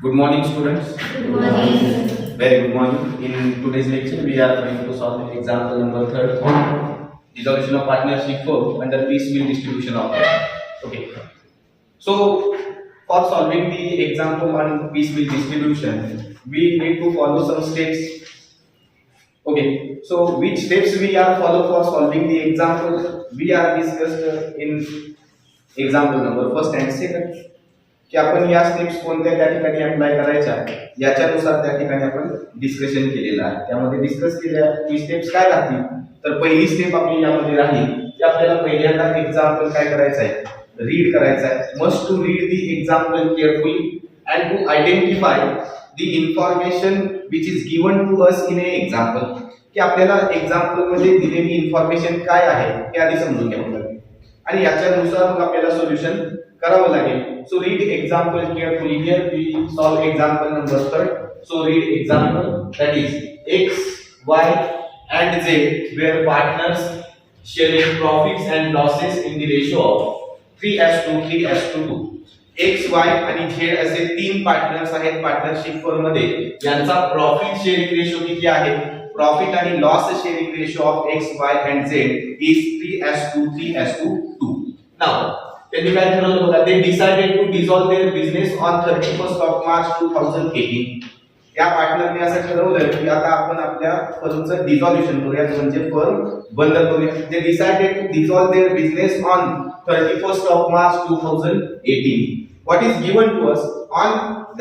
Good morning, students. Good morning. Very good morning. In today's lecture, we are going to solve example number 3 on dissolution of partnership firm under piecemeal distribution of firm. Okay. So, for solving the example on piecemeal distribution, we need to follow some steps. Okay. So, which steps we are follow for solving the example? We are discussed in example number first and second. की आपण या steps कोणत्या त्या ठिकाणी apply करायच्या याच्यानुसार त्या ठिकाणी आपण डिस्कशन केलेलं आहे. त्यामध्ये डिस्कस केल्या की स्टेप्स काय राहतील. तर पहिली स्टेप आपली यामध्ये राहील की आपल्याला पहिल्यांदा एक्झाम्पल काय करायचं आहे, रीड करायचं आहे. Must to read the example carefully and to identify the information which is given to us in a example. की आपल्याला एक्झाम्पल मध्ये दिलेली इन्फॉर्मेशन काय आहे हे आधी समजून घ्यावं लागेल आणि याच्यानुसार मग आपल्याला सोल्युशन करावं लागेल. So read example carefully. Here we solve example number 3. So read example, that is X, Y and Z were partners sharing profits and losses in the ratio of 3:2, 3:2. X, Y आणि Z असे तीन partners आहेत partnership firm मध्ये. यांचा profit sharing ratio किती आहे? Profit आणि loss sharing ratio of X, Y and Z is 3:2, 3:2. Now त्यांनी काय ठरवलं बघा, they decided to dissolve their business on 31st of March 2018. या पार्टनरने असं ठरवलं की आता आपण आपल्या फर्मचं डिसॉल्युशन करूया, म्हणजे फर्म बंद करूया. they decided to dissolve their business on 31st of March 2018. what is given to us on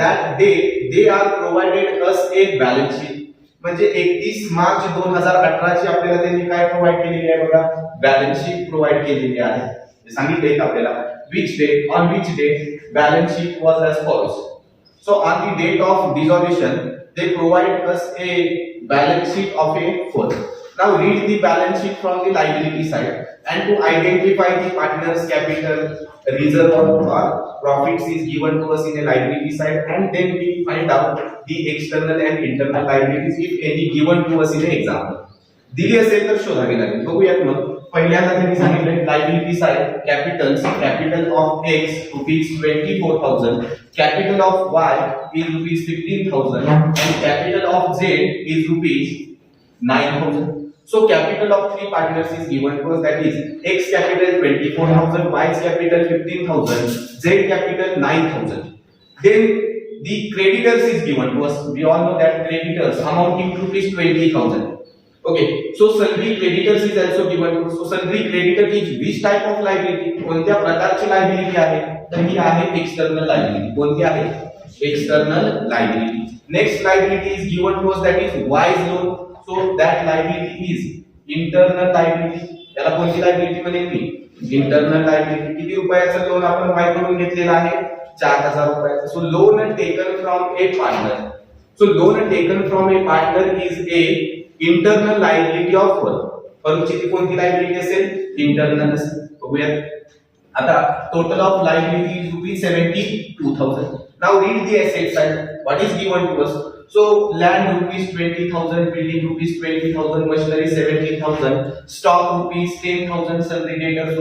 that day? they are provided us a balance sheet. म्हणजे 31 मार्च 2018 ची आपल्याला त्यांनी काय प्रोव्हाइड केलेली आहे बघा, बॅलन्स शीट प्रोव्हाइड केलेली आहे. सांगितले आपल्याला on which day balance sheet was as follows. So on the date of dissolution they provide us a balance sheet of a firm. Now read the balance sheet from the liability side and to identify the partners capital, reserve or profits is given to us in a liability side, and then we find out the external and internal liabilities if any given to us in an example. दिली असेल तर शोधावी लागेल. बघूयात मग. पहिल्यांदा त्यांनी सांगितलं liability side capital of x ₹24,000, capital of Y is ₹15,000 and capital of z is ₹9,000. so capital of three partners is given to us, that is x capital 24,000, y capital 15,000, z capital 9,000. then the creditors is given to us. we all know that creditors amounting to ₹20,000. Okay, so sundry creditors is also given to us. So sundry creditor is which type of liability? कोणत्या प्रकारची liability आहे? तर ही आहे external liability. कोणती आहे? External liability. Next liability is given to us, that is Y's loan. So that liability is internal liability. याला कोणती liability म्हणेन मी? Internal liability. किती रुपयाचं लोन आपण Y कडून घेतलेलं आहे? 4,000 रुपयाचं. So loan taken from a partner. So loan taken from a partner is a internal liability of firm. फर्मची ती कोणती लायबिलिटी असेल? इंटरनल असेल. बघूया आता. Total of liability is ₹72,000. Now read the asset side. What is given to us? So land ₹20,000, building ₹20,000, machinery 70,000, stock ₹10,000, sundry debtors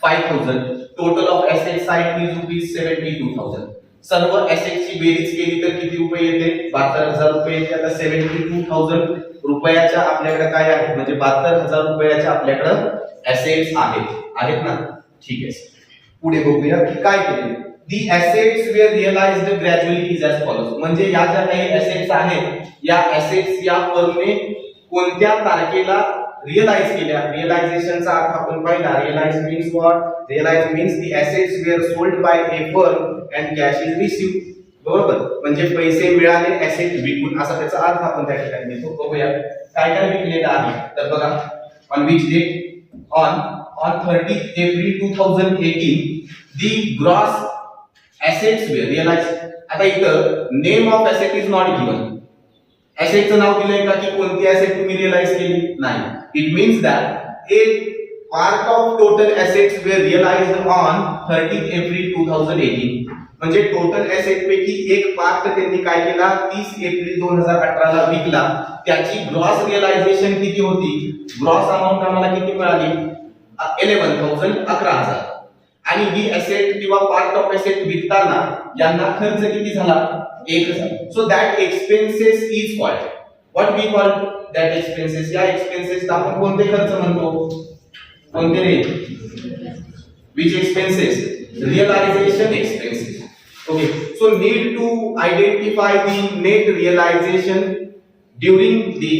₹5,000. Total of asset side is ₹72,000. सर्व एसेटची बेरीज केली तर किती रुपये येते? 72,000 रुपये येते. आता 72,000 रुपयाच्या आपल्याकडे काय आहे, म्हणजे 72,000 रुपयाच्या आपल्याकडे एसेट्स आहेत ना. ठीक आहे, पुढे बघूया की काय केले. The assets were realised gradually is as follows. म्हणजे या ज्या काही एसेट्स आहेत या एसेट्स या फर्मने कोणत्या तारखेला रिअलाइज केल्या. रिअलायझेशनचा अर्थ आपण पाहिला. Realise means what? Realise means the assets were sold by a firm and cash is received. बरोबर, म्हणजे पैसे मिळाले एसेट विकून, असा त्याचा अर्थ आपण त्या ठिकाणी घेतो. बघूया काय काय विकलेलं आहे. तर बघा, on which date? On 30 April 2018 the gross assets were realise. आता इथं name of asset is not given. एसेटचं नाव दिलंय का की कोणती एसेट तुम्ही रिअलाइज केली? नाही. It means that a part of total assets were realised on 30 April 2018. म्हणजे टोटल एसेट पैकी एक पार्ट त्यांनी काय केला? 30 एप्रिल 2018 ला विकला. त्याची ग्रॉस रिअलायझेशन किती होती? ग्रॉस अमाउंट आम्हाला किती मिळाली? 11,000, 11,000. आणि ही ऍसेट किंवा पार्ट ऑफ ऍसेट विकताना यांना खर्च किती झाला 1,000. So that expenses is called what we call that expenses. या एक्सपेन्सेस आपण कोणते खर्च म्हणतो, कोणते रे, which expenses, realization expenses. Okay, so need to identify the net realization during the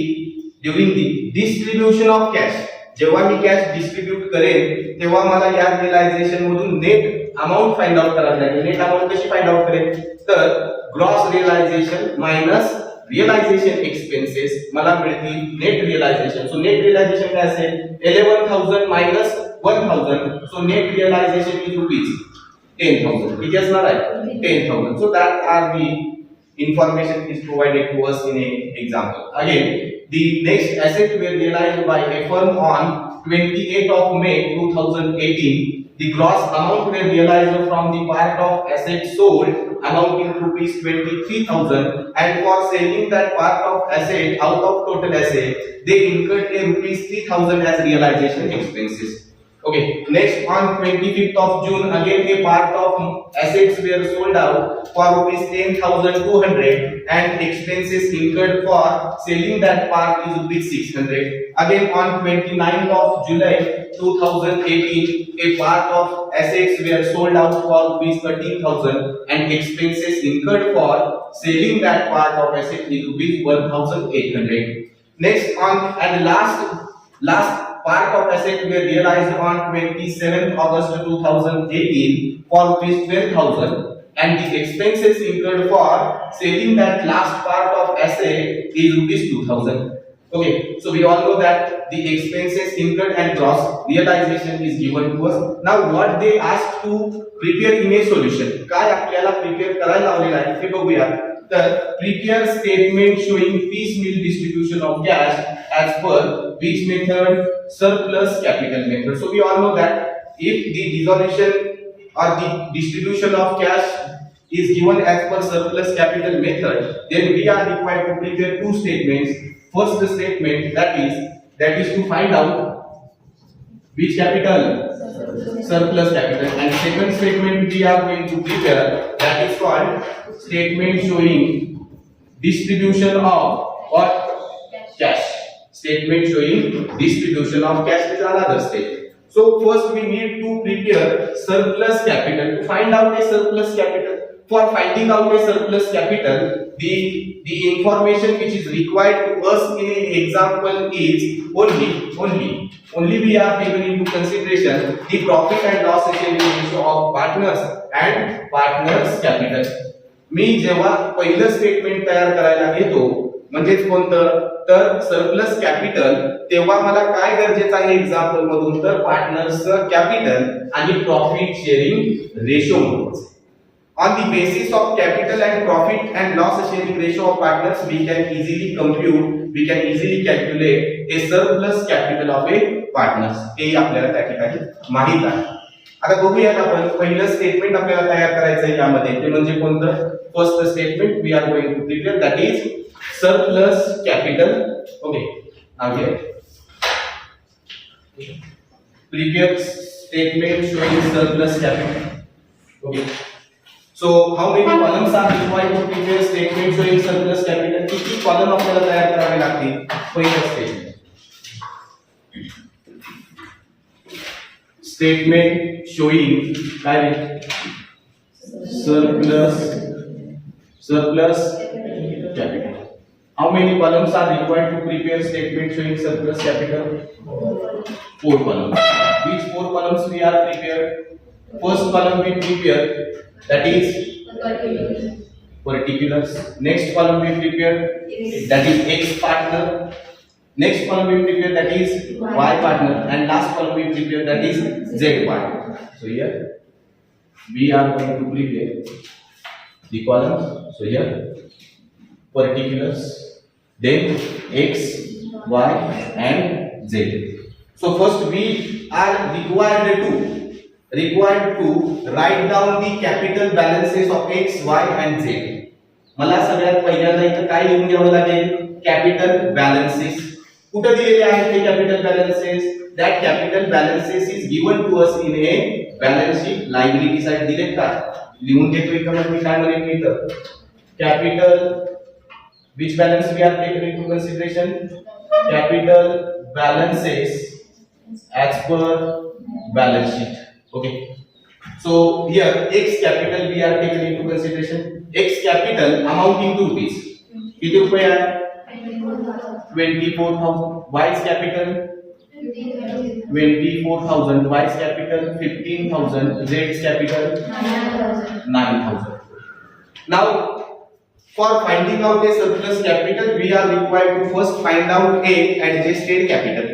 distribution of cash. जेव्हा मी कॅश डिस्ट्रीब्यूट करेन तेव्हा मला या रिअलायझेशन मधून नेट अमाउंट फाइंड आउट करावी लागेल. नेट अमाउंट कशी फाइंड आउट करेन, तर gross realisation minus realisation expenses मला मिळतील net realisation. So net realisation काय असेल, 11,000 minus 1,000. So net realisation is rupees 10,000. किती असणार आहे 10,000. So that are the information is provided to us in a example. Again, the next asset were realized by a firm on 28th of May 2018. The gross amount were realized from the part of asset sold amounting to rupees 23,000, and for selling that part of asset out of total asset they incurred a rupees 3,000 as realization expenses. Okay, next on 25th of June again a part of assets were sold out for rupees 10,200 and expenses incurred for selling that part is rupees 600. Again on 29th of July 2018 a part of assets were sold out for rupees 13,000 and expenses incurred for selling that part of asset is rupees 1,800. Next on and last part of asset were realized on 27th August 2018 for rupees 12,000 and the expenses incurred for selling that last part of asset is rupees 2,000. Okay, so we all know that the expenses incurred and gross realization is given to us. Now what they ask to prepare in a solution, काय आपल्याला prepare करायला लावलेलं आहे ते बघूया. तर prepare statement showing piecemeal distribution of cash as per which method, surplus capital method. So we all know that if the dissolution or the distribution of cash is given as per surplus capital method, then we are required to prepare two statements. First statement that is to find out which capital, surplus capital, and second statement we are going to prepare that is called statement showing distribution of what, cash. Statement showing distribution of cash is another statement. So first we need to prepare surplus capital. To find out a surplus capital, for finding out a surplus capital, the information which is required to us in an example is only we are taking into consideration the profit and loss ratio of partners and partners capital. मी जेव्हा पहिलं statement तयार करायला घेतो म्हणजेच कोणतं, तर surplus capital, तेव्हा मला काय गरजेचं आहे एक्झाम्पल मधून, तर पार्टनर्स कॅपिटल आणि प्रॉफिट शेअरिंग रेशो महत्वाचं. On the basis of capital and profit and loss sharing ratio of partners, we can easily calculate a surplus capital of a partners. हे आपल्याला त्या ठिकाणी माहित आहे. आता बघूयात आपण पहिलं स्टेटमेंट आपल्याला तयार करायचं आहे यामध्ये, ते म्हणजे कोणतं, first statement we are going to prepare that is surplus capital. Okay, now here prepare statement showing surplus capital. Okay, so how many columns are required to prepare statement showing surplus capital? किती column आपल्याला तयार करावे लागतील पहिल्या statement showing काय surplus capital. How many columns are required to prepare statement showing surplus capital? 4 columns. Which 4 columns we are prepared? First column we prepare that is particulars. Next column we prepare that is X partner. Next column we prepare that is Y partner, and last column we prepare that is Z partner. So here we are going to prepare the columns. So here particulars, then X, Y and Z. So first we are required to write down the capital balances of X, Y and Z. मला सगळ्यात पहिल्यांदा इथं काय लिहून घ्यावं लागेल, capital balances. कुठे दिलेले आहेत ते capital balances? That capital balances is given to us in a balance sheet liability side दिलेत का लिहून घेतो इथं मग मी काय म्हणेन इथं capital which balance we are taken into consideration capital balances as per balance sheet okay so here x capital we are taken into consideration x capital amounting to rupees किती रुपये आहे 24000 y capital 24000 y capital 15000 z capital 9000 now for finding out a surplus capital we are required to first find out a adjusted capital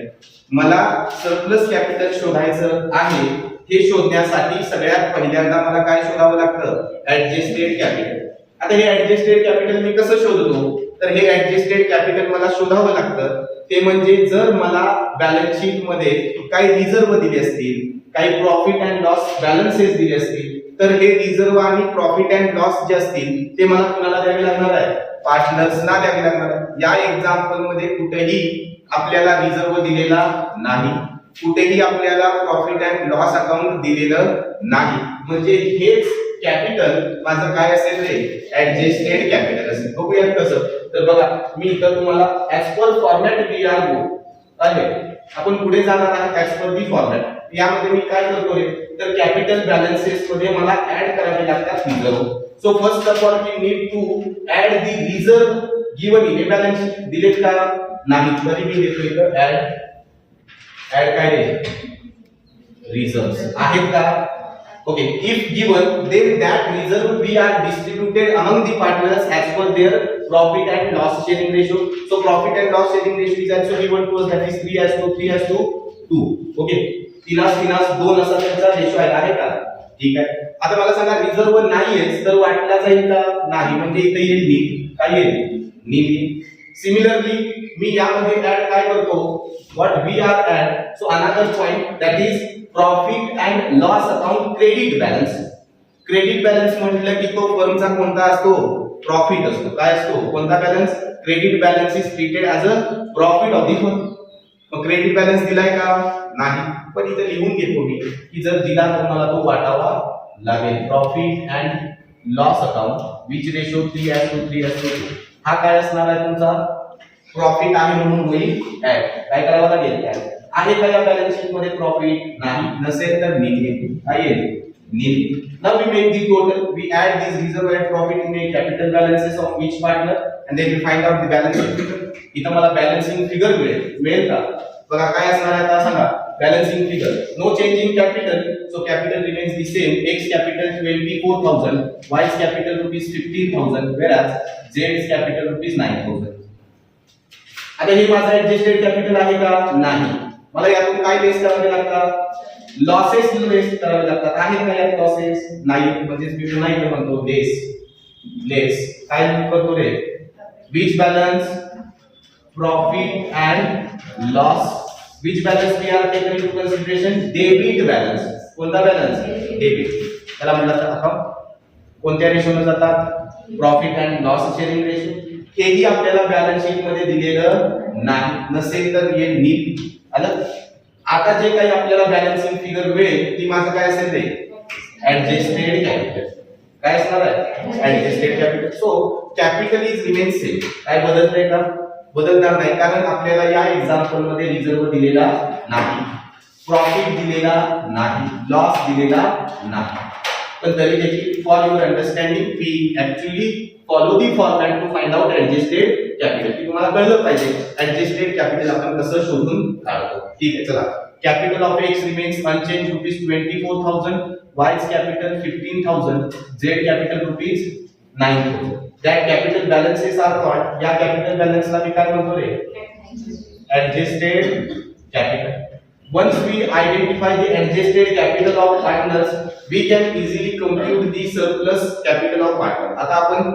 मला surplus capital शोधायचं आहे हे शोधण्यासाठी सगळ्यात पहिल्यांदा मला काय शोधावं लागतं adjusted capital आता हे adjusted capital मी कसं शोधतो तर हे adjusted capital मला शोधावं लागतं ते म्हणजे जर मला बॅलन्स शीट मध्ये काही रिझर्व दिले असतील काही प्रॉफिट अँड लॉस बॅलन्सेस दिले असतील तर हे रिझर्व आणि प्रॉफिट अँड लॉस जे असतील ते मला कुणाला द्यावे लागणार आहे पार्टनर्सना द्यावे लागणार आहे या एक्झाम्पल मध्ये कुठेही आपल्याला रिझर्व दिलेला नाही कुठेही आपल्याला प्रॉफिट अँड लॉस अकाउंट दिलेलं नाही म्हणजे हेच कॅपिटल माझं काय असेल रे ऍडजस्टेड कॅपिटल असेल बघूया कसं तर बघा मी इथं तुम्हाला as per format we are go आहे आपण पुढे जाणार आहे ऍज पर दी फॉर्मॅट यामध्ये मी काय करतो रे तर कॅपिटल बॅलन्सेस मध्ये मला ऍड करावे लागतात reserve so first of all we need to add the reserve given in a balance sheet दिलेत का नाही तरी मी देतो इथं ऍड काय रे रिझर्व्स आहेत का okay if given then that reserve we are distributed among the partners as per their profit and loss sharing ratio so profit and loss sharing ratio is also given to us that is 3:2 okay 3:2 असा त्याचा ratio आहे का ठीक आहे आता मला सांगा reserve नाहीयेच तर वाटला जाईल का नाही म्हणजे इथे येईल नील काय येईल नील सिमिलरली मी यामध्ये ऍड काय करतो what we are add so another point that is profit and loss account credit balance म्हटलं की तो फर्मचा कोणता असतो प्रॉफिट असतो काय असतो कोणता balance credit balance is treated as a profit of the firm मग क्रेडिट बॅलन्स दिलाय का नाही पण इथे लिहून घेतो मी की जर दिला तर मला तो वाटावा लागेल profit and loss account which ratio 3:3:2 हा काय असणार आहे तुमचा प्रॉफिट आहे म्हणून होईल ऍड काय करावं लागेल ऍड आहे का या बॅलन्स शीट मध्ये प्रॉफिट नाही नसेल तर नील काय येईल nil now we make the total we add this reserve and profit in a capital balances of which partner and then we find out the balancing figure इथं मला balancing figure मिळेल का बघा काय असणार आहे आता सांगा balancing figure no change in capital so capital remains the same x capital 24000 y capital rupees 15000 whereas z's capital rupees 9000 आता हे माझा ऍडजस्टेड कॅपिटल आहे का नाही मला यातून काय लेस करावे लागतात लॉसेस लेस करावे लागतात आहेत का यात लॉसेस नाही म्हणजे मी पुन्हा इकडे म्हणतो लेस काय करतो रे which balance profit and loss which balance we are taken into consideration debit balance कोणता बॅलन्स डेबिट त्याला म्हणतात अकाउंट कोणत्या रेशोने जातात profit and loss sharing ratio हेही आपल्याला बॅलन्स शीट मध्ये दिलेलं नाही नसेल तर हे नील आलं आता जे काही आपल्याला बॅलन्सिंग फिगर मिळेल ती माझं काय असेल ते ऍडजस्टेड कॅपिटल काय असणार आहे adjusted capital so capital is remain same काय बदलतंय का बदलणार नाही कारण आपल्याला या एक्झाम्पल मध्ये रिझर्व दिलेला नाही प्रॉफिट दिलेला नाही लॉस दिलेला नाही पण तरी देखील for your understanding we actually follow the format to find out adjusted capital की तुम्हाला कळलं पाहिजे ऍडजस्टेड कॅपिटल आपण कसं शोधून काढतो ठीक आहे चला capital of X remains unchange rupees 24000 Y's capital 15000 z capital rupees 9000 that capital balances are called या capital balance ला मी काय म्हणतो रे adjusted capital once we identify the adjusted capital of partners we can easily compute the surplus capital of partner आता आपण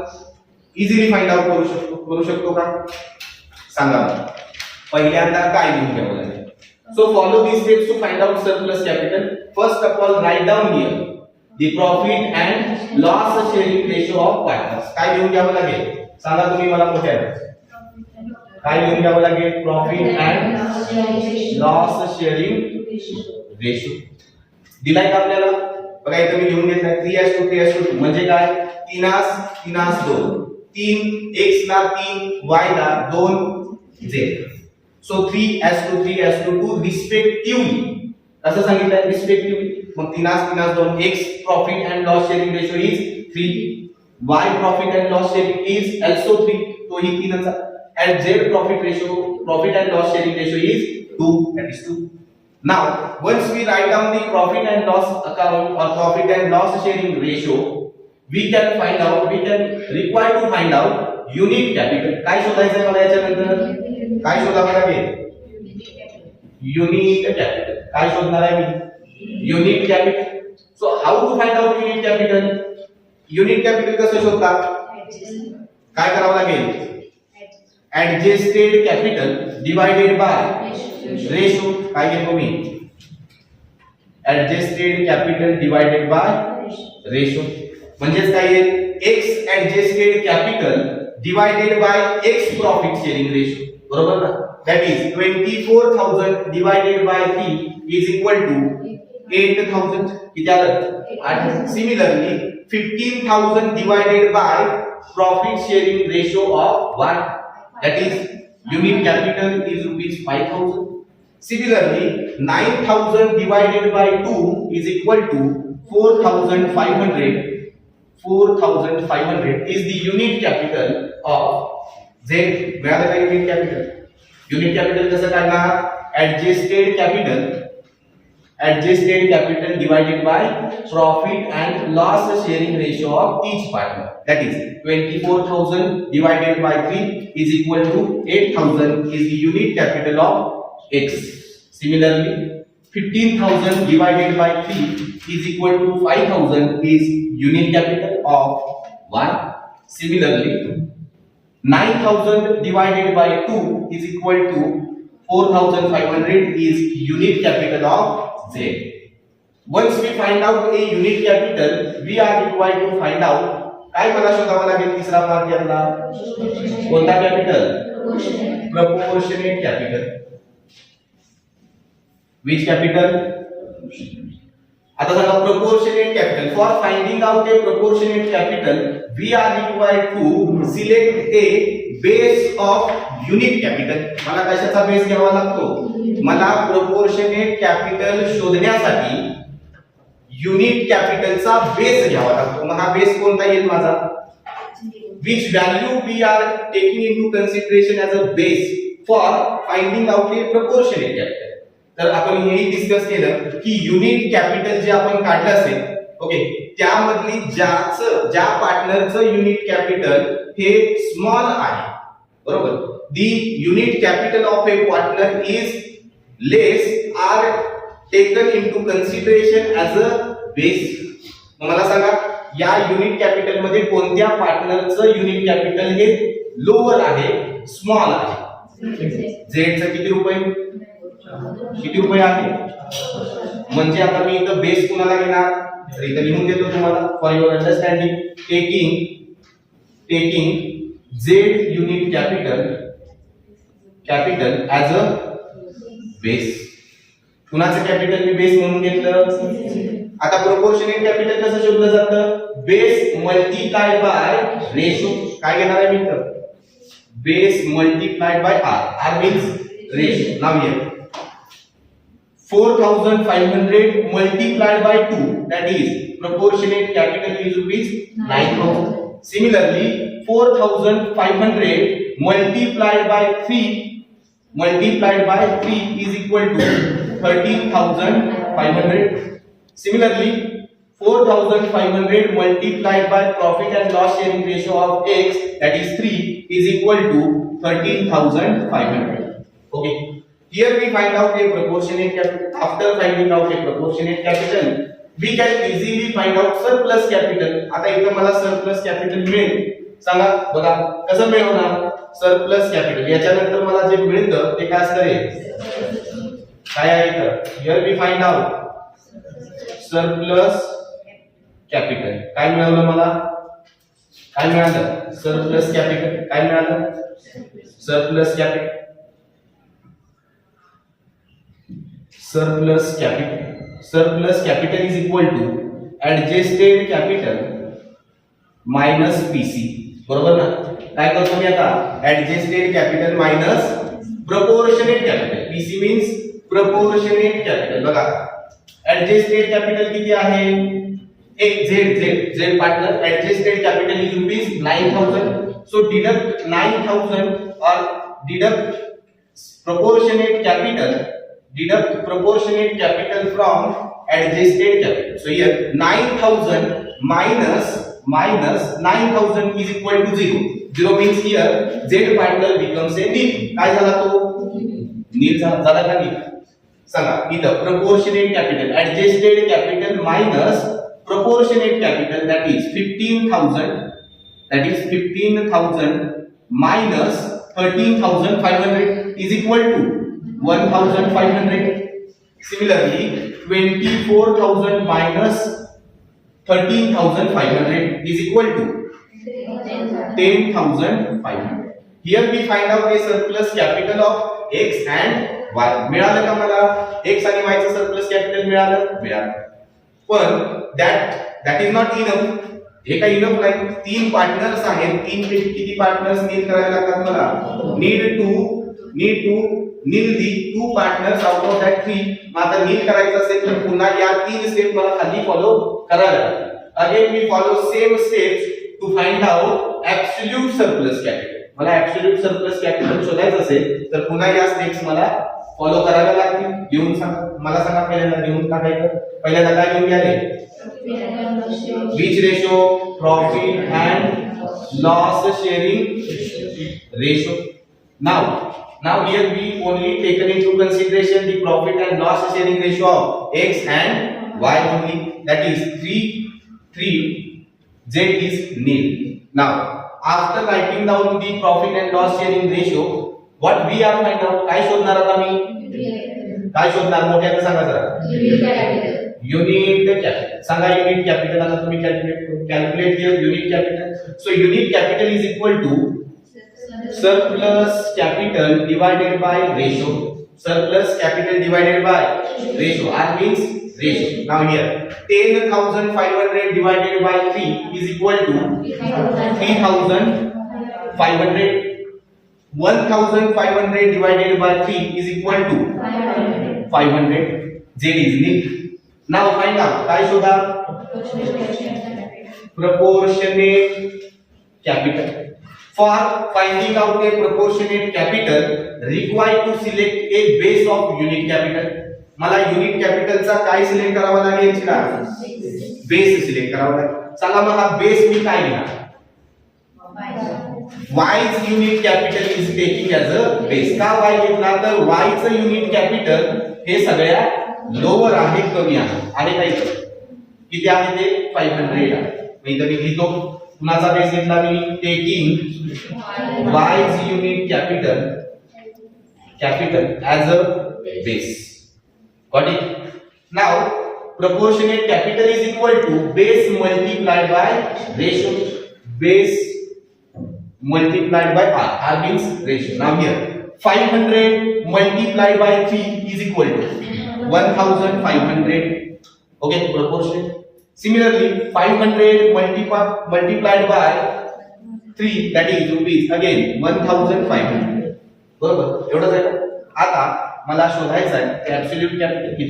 easily find out करू शकतो का सांगा पहिल्यांदा काय लिहून घ्यावं लागेल so follow these steps to find out surplus capital first of all write down here the profit and loss sharing ratio of partners काय लिहून घ्यावं लागेल सांगा तुम्ही मला मोठ्या काय लिहून घ्यावं लागेल profit and loss sharing ratio दिलाय का आपल्याला बघा इथे मी लिहून घेतलाय 3:3:2 म्हणजे काय 3:2 3 x ला 3 y ला 2 z. सो 3:3:2 रिस्पेक्टिव्हली असं सांगितलंय रिस्पेक्टिव्हली. मग 3:2 x profit and loss sharing ratio is 3, y profit and loss sharing is also 3, तो ही 3 चा, and z profit and loss sharing ratio is 2, that is 2. Now once we write down the profit and loss account or profit and loss sharing ratio, we can require to find out unit capital. काय शोधायचं आहे मला याच्यानंतर काय शोधावं लागेल unit capital. काय शोधणार आहे मी unit capital. So how to find out unit capital? unit capital कसं शोधतात काय करावं लागेल adjusted capital divided by ratio. काय घेतो मी adjusted capital divided by ratio म्हणजेच काय आहे x adjusted capital divided by x profit sharing ratio. बरोबर ना. that is 24,000 divided by 3 is equal to 8,000. किती आलं 8. Similarly 15,000 divided by profit sharing ratio of 1, that is unit capital is rupees 5,000. Similarly 9,000 divided by 2 is equal to 4,500. 4,500 is the unit capital of Z. मिळालं का unit capital? unit capital कसं काढणार adjusted capital divided by profit and loss sharing ratio of each partner. That is 24,000 divided by 3 is equal to 8,000 is the unit capital of X. Similarly 15,000 divided by 3 is equal to 5,000 is unit capital of 1. Similarly 9,000 divided by 2 is equal to 4,500 is unit capital of Z. Once we find out a unit capital, we are required to find out काय मला शोधावं लागेल तिसरा मार्ग यातला कोणता capital proportionate capital. which capital आता सांगा proportionate capital. For finding out a proportionate capital we are required to select a base of unit capital. मला कशाचा बेस घ्यावा लागतो मला proportionate capital शोधण्यासाठी युनिट कॅपिटलचा बेस घ्यावा लागतो. मग हा बेस कोणता येईल माझा which value we are taking into consideration as a base for finding out a proportionate capital. तर आपण हेही डिस्कस केलं की युनिट कॅपिटल जे आपण काढलं असेल ओके त्यामधली ज्या पार्टनरचं युनिट कॅपिटल हे स्मॉल आहे बरोबर the unit capital of a partner is less are taken into consideration as a base. मला सांगा या युनिट कॅपिटल मध्ये कोणत्या पार्टनरचं युनिट कॅपिटल हे लोअर आहे स्मॉल आहे झेड चं किती रुपये आहे म्हणजे आता मी इथं बेस कुणाला घेणार तर इथं लिहून देतो तुम्हाला for your understanding taking Z unit capital as a base. कुणाचं कॅपिटल मी बेस म्हणून घेतलं. आता प्रोपोर्शनेट कॅपिटल कसं शोधलं जातं बेस मल्टिप्लाइड बाय रेशो. काय घेणार आहे मी इथं base multiplied by R means ratio. नाव here 4,500 multiplied by 2 that is proportionate capital is rupees 9,000. Similarly 4,500 multiplied by 3 is equal to 13,500. Similarly 4,500 multiplied by profit and loss sharing ratio of x that is 3 is equal to 13,500. Okay. Here we find out a proportionate capital. After finding out a proportionate capital, we can easily find out surplus capital. आता इथे मला surplus capital मिळेल. सांगा बघा कसं मिळवणार surplus capital. याच्यानंतर मला जे मिळतं ते काय असणार आहे? काय आहे इथं? Here we find out surplus capital. काय मिळवलं मला? काय मिळालं? surplus capital. काय मिळालं? surplus capital. Surplus capital is equal to adjusted capital minus PC, बरोबर ना? काय करतो मी आता? Adjusted capital minus proportionate capital. PC means proportionate capital. बघा ऍडजस्टेड कॅपिटल किती आहे? एक Z partner adjusted capital is rupees 9000. So deduct 9000 or deduct proportionate capital from adjusted capital. So here 9000 minus 9000 is equal to 0. 0 means here z partner becomes a nil. काय झाला तो? nil झाला का nil? सांगा इथं proportionate capital adjusted capital minus proportionate capital that is 15,000 minus 13,500 is equal to 1,500. Similarly 24,000 minus 13,500 is equal to 10,500. Here we find out a surplus capital of x and y. मिळालं का मला? x आणि y चं surplus capital मिळालं. पण that is not enough. हे काही enough नाही. 3 पार्टनर्स आहेत. 3 पैकी किती पार्टनर्स नील करायला लागतात मला? Need to nil the 2 partners out of that 3. मग आता नील करायचं असेल तर पुन्हा या 3 स्टेप मला खाली फॉलो करायला लागतील. अगेन मी follow same steps to find out absolute surplus capital. मला ऍब्सोल्यूट सरप्लस कॅपिटल शोधायचं असेल तर पुन्हा या स्टेप्स मला फॉलो करायला लागतील. लिहून मला सांगा पहिल्यांदा लिहून टाकायचं. पहिल्यांदा काय लिहून घ्याले? which ratio? Profit and loss sharing ratio. Now here we only taken into consideration the profit and loss sharing ratio of x and y only, that is 3 z is nil. Now after writing down the profit and loss sharing ratio, what we are find out? काय शोधणार आता मी? काय शोधणार? मोठ्याने सांगा जरा. Unit capital. सांगा unit capital. आता तुम्ही calculate here unit capital. So unit capital is equal to surplus capital divided by ratio. Surplus capital divided by ratio. R means ratio. Now here 10,500 divided by 3 is equal to 3,500. 1,500 divided by 3 is equal to 500. Z is nil. Now find out. काय शोधा? Proportionate capital. For finding out a proportionate capital, required to select a base of unit capital. मला unit capital चा काय select करावा लागेल? Base select करावा लागेल. चला मला बेस मी काय घेणार? y unit capital is taking as a base. का y घेतला? तर y चं unit capital हे सगळ्या लोअर आहे, कमी आहे. आणि काय किती आहे ते? 500 आहे. मी इथे लिहितो. कुणाचा बेस घेतला मी? Taking y's unit capital as a base. Got it? Now proportionate capital is equal to base multiplied by ratio. Base multiplied by r. R means ratio. Now here 500 multiplied by 3 is equal to 1,500. Okay, proportionate. Similarly 500 multiplied by 3, that is rupees, again 1,500. बरोबर? एवढंच आहे. आता मला शोधायचं आहे absolute capital किती.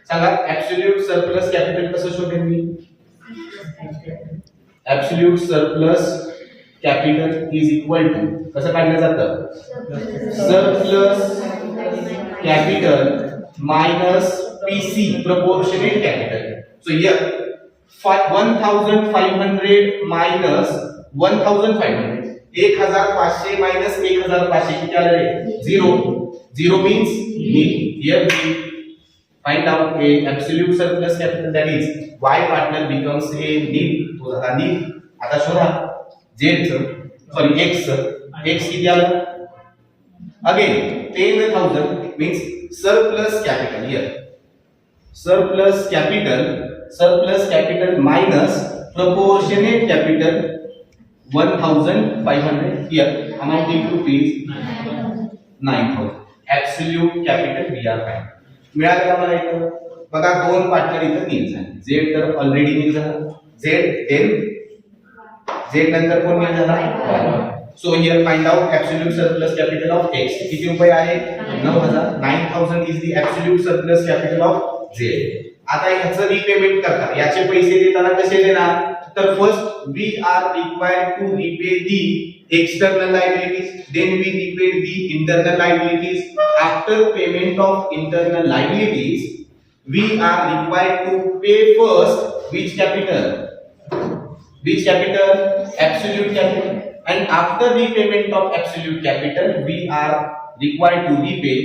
सांगा absolute surplus capital कसं शोधेन मी? Absolute surplus capital is equal to कसं काढलं जातं? Surplus capital minus PC proportionate capital. So here 1,500 minus 1,500. 1,500 minus 1,500 किती आले? 0 means nil. Here we find out a absolute surplus capital, that is y partner becomes a nil. तो झाला nil. आता शोधा z चं, सॉरी x चं. x किती आलं? Again 10,000 means surplus capital. Here surplus capital minus proportionate capital 1,500. Here amounting to rupees 9,000. Absolute capital we are finding. मिळालं का मला इथं? बघा दोन पार्टनर इथं नील झाले. झेड तर ऑलरेडी नील झाला, झेड नंतर कोण नील झाला, Y. So here find out absolute surplus capital of x. किती रुपये आहे, 9000. 9000 is the absolute surplus capital of Z. आता ह्याचं रिपेमेंट करता, याचे पैसे देताना कसे देणार, तर first we are required to repay the external liabilities, then we repaid the internal liabilities. After payment of internal liabilities we are required to pay first which capital, absolute capital, and after repayment of absolute capital we are required to repay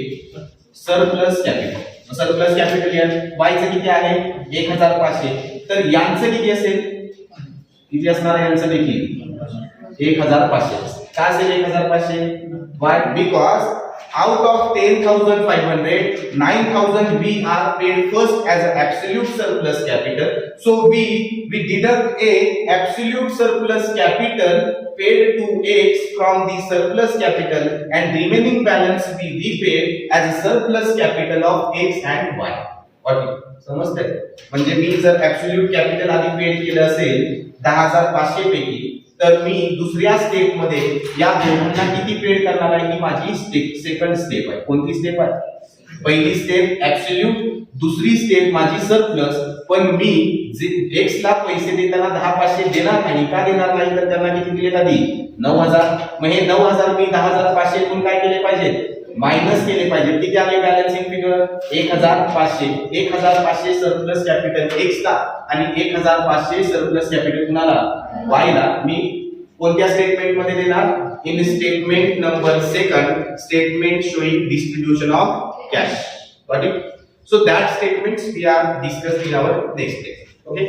surplus capital. surplus capital यात y चे किती आहे 1500, तर यांचं किती असेल, किती असणार आहे यांचं देखील 1500. का असेल 1500, why, because out of 10,500 9,000 we are paid first as an absolute surplus capital. So we deduct a absolute surplus capital paid to X from the surplus capital and remaining balance we repay as a surplus capital of X and Y. समजतंय, म्हणजे मी जर absolute capital आधी paid केलं असेल 10,500 पैकी, तर मी दुसऱ्या step मध्ये या दोघांना किती पेड करणार आहे, ही माझी सेकंड स्टेप आहे. कोणती स्टेप आहे, पहिली स्टेप ऍब्सोल्यूट, दुसरी स्टेप माझी सरप्लस. पण मी एक्स ला पैसे देताना 10,500 देणार नाही. का देणार नाही, तर त्यांना किती दिले आधी 9000. मग हे 9000 मी 10,500 तून काय केले पाहिजे, मायनस केले पाहिजे. किती आले balancing figure 1500. 1500 surplus capital x ला आणि 1500 सरप्लस कॅपिटल कुणाला, वाय ला. मी कोणत्या स्टेटमेंट मध्ये देणार, in statement number second, statement showing distribution of cash. Got it. So that statements we are discussed in our next lecture. Okay,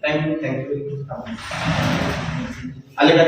thank you. आले का?